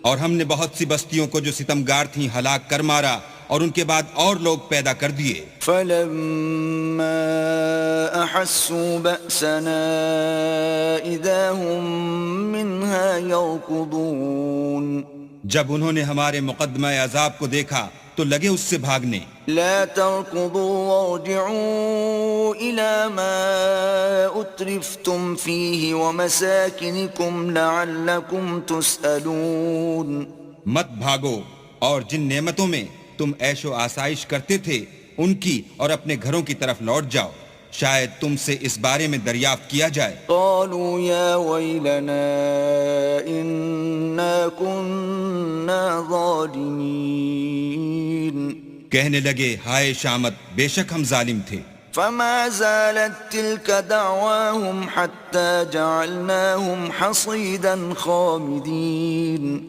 اور ہم نے بہت سی بستیوں کو جو ستمگار تھیں ہلاک کر مارا اور ان کے بعد اور لوگ پیدا کر دیے. فلما احسوا بأسنا اذا هم منها يركضون. جب انہوں نے ہمارے مقدمہ عذاب کو دیکھا تو لگے اس سے بھاگنے. لا تركضوا وارجعوا إلى ما أترفتم فيه ومساكنكم لعلكم تسألون. مت بھاگو اور جن نعمتوں میں تم عیش و آسائش کرتے تھے ان کی اور اپنے گھروں کی طرف لوٹ جاؤ، شاید تم سے اس بارے میں دریافت کیا جائے. قالوا يا ويلنا إنا كنا ظالمين. کہنے لگے ہائے شامت، بے شک ہم ظالم تھے. فما زالت تلك دعواهم حتى جعلناهم حصيدا خامدين.